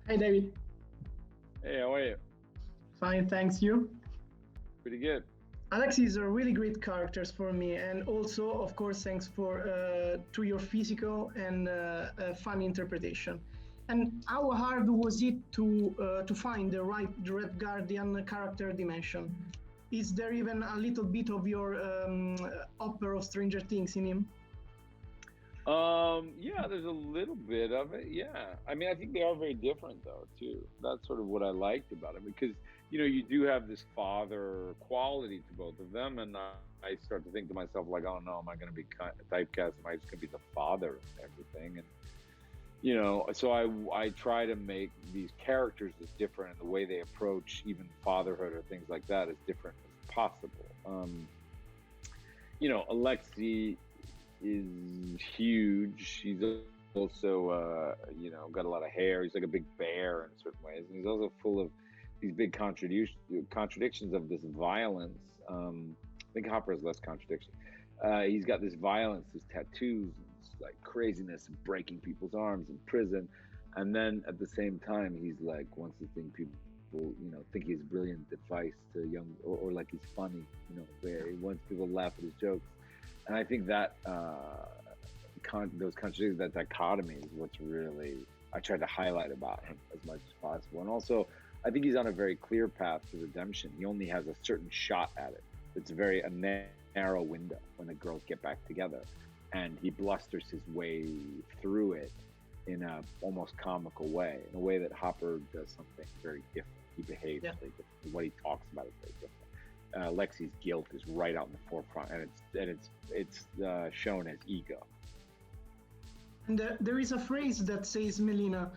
Hi, David. Hey, how are you? Fine, thanks. You? Pretty good. Alex is a really great characters for me, and also, of course, thanks for to your physical and fun interpretation. And how hard was it to find the Red Guardian character dimension? Is there even a little bit of your opera of Stranger Things in him? Yeah, there's a little bit of it. Yeah. I mean, I think they are very different though, too. That's sort of what I liked about it because, you do have this father quality to both of them. And I start to think to myself, like, oh no, am I going to be typecast? Am I just going to be the father of everything? And, so I try to make these characters as different and the way they approach even fatherhood or things like that as different as possible. Alexi is huge. He's also, got a lot of hair. He's like a big bear in certain ways, and he's also full of these big contradictions of this violence. I think Hopper has less contradiction. He's got this violence, this tattoos, and this like craziness of breaking people's arms in prison, and then at the same time, he's like wants to think people, think he's brilliant advice to young, or like he's funny, where he wants people to laugh at his jokes. And I think that those contradictions, that dichotomy, is what's really I tried to highlight about him as much as possible. And also, I think he's on a very clear path to redemption. He only has a certain shot at it. It's a narrow window when the girls get back together, and he blusters his way through it in a almost comical way, in a way that Hopper does something very different. He behaves Yeah. very different. What he talks about is very different. Lexi's guilt is right out in the forefront, and it's shown as ego. And there is a phrase that says, Melina,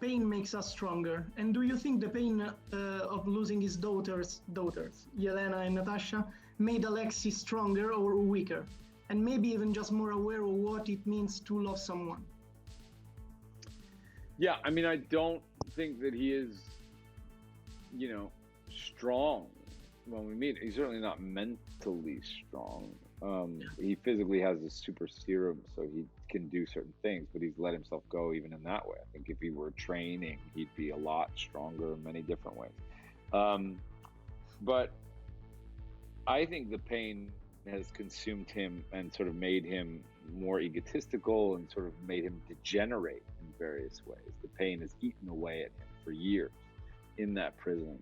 pain makes us stronger. And do you think the pain of losing his daughters, Yelena and Natasha, made Alexei stronger or weaker? And maybe even just more aware of what it means to love someone? Yeah, I mean, I don't think that he is, strong when we meet. He's certainly not mentally strong. He physically has a super serum, so he can do certain things, but he's let himself go even in that way. I think if he were training, he'd be a lot stronger in many different ways. But I think the pain has consumed him and sort of made him more egotistical and sort of made him degenerate in various ways. The pain has eaten away at him for years in that prison.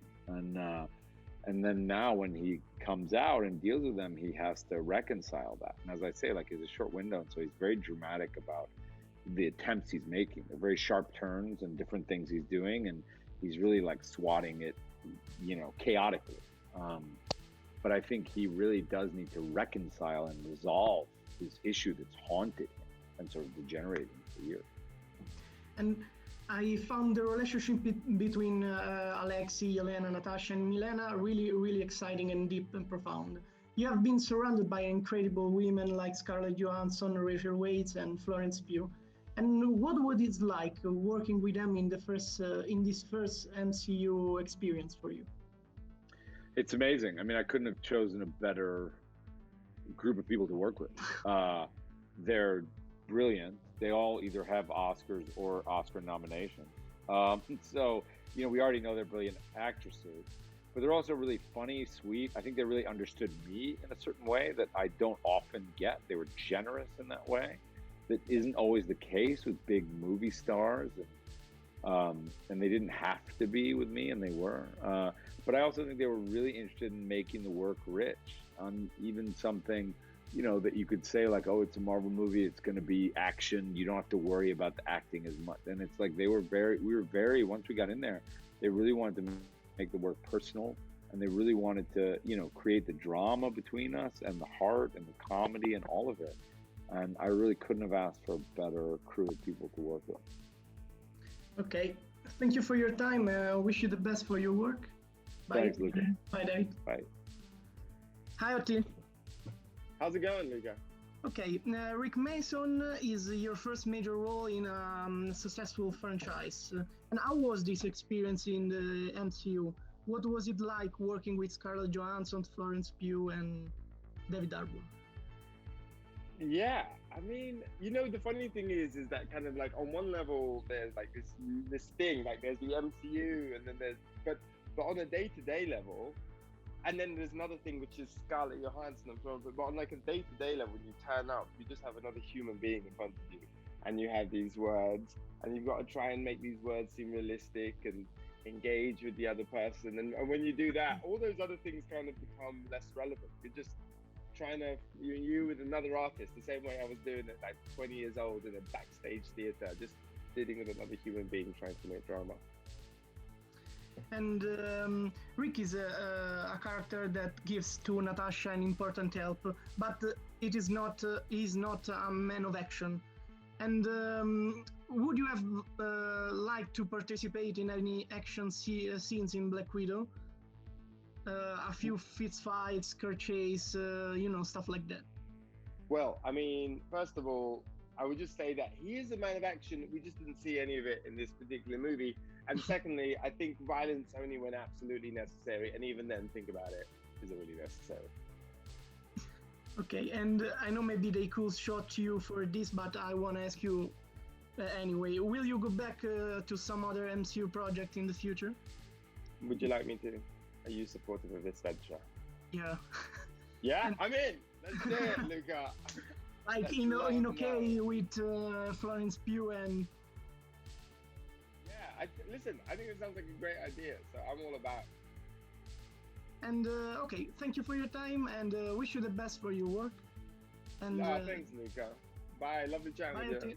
And then now when he comes out and deals with them, he has to reconcile that. And as I say, like, it's a short window, and so he's very dramatic about the attempts he's making. They're very sharp turns and different things he's doing, and he's really like swatting it, chaotically. But I think he really does need to reconcile and resolve this issue that's haunted him and sort of degenerated him for years. And I found the relationship between Alexei, Yelena, Natasha, and Milena really, really exciting and deep and profound. You have been surrounded by incredible women like Scarlett Johansson, Rachel Weisz, and Florence Pugh. And what was it like working with them in this first MCU experience for you? It's amazing. I mean, I couldn't have chosen a better group of people to work with. They're brilliant. They all either have Oscars or Oscar nominations. So, we already know they're brilliant actresses, but they're also really funny, sweet. I think they really understood me in a certain way that I don't often get. They were generous in that way. That isn't always the case with big movie stars. And they didn't have to be with me, and they were. But I also think they were really interested in making the work rich on even something, that you could say like, oh, it's a Marvel movie, it's going to be action. You don't have to worry about the acting as much. And it's like we were very, once we got in there, they really wanted to make the work personal, and they really wanted to, create the drama between us and the heart and the comedy and all of it. And I really couldn't have asked for a better crew of people to work with. Okay, thank you for your time. Wish you the best for your work. Bye. Thanks, Luca. Bye, David. Bye. Hi, O-T. How's it going, Luca? Okay, Rick Mason is your first major role in a successful franchise. And how was this experience in the MCU? What was it like working with Scarlett Johansson, Florence Pugh, and David Harbour? Yeah, I mean, you know, the funny thing is that kind of like on one level, there's like this thing, like there's the MCU, and then there's but on a day-to-day level, and then there's another thing which is Scarlett Johansson and so on. But on like a day-to-day level, when you turn up, you just have another human being in front of you, and you have these words, and you've got to try and make these words seem realistic and engage with the other person. And when you do that, all those other things kind of become less relevant. You're just trying to you with another artist, the same way I was doing it like 20 years old in a backstage theater, just dealing with another human being trying to make drama. And Rick is a character that gives to Natasha an important help, but it is not he's not a man of action. And would you have liked to participate in any action scenes in Black Widow? A few fist fights, car chase, stuff like that. Well, I mean, first of all, I would just say that he is a man of action. We just didn't see any of it in this particular movie. And secondly, I think violence only when absolutely necessary. And even then, think about it, is it really necessary? Okay, and I know maybe they could shot you for this, but I want to ask you anyway. Will you go back to some other MCU project in the future? Would you like me to? Are you supportive of this venture? Yeah. Yeah, I'm in. Let's do it, Luca. Like in OK with Florence Pugh and. Yeah, listen. I think it sounds like a great idea, so I'm all about. And okay, thank you for your time, and wish you the best for your work. And thanks, Luca. Bye. Lovely chatting with you.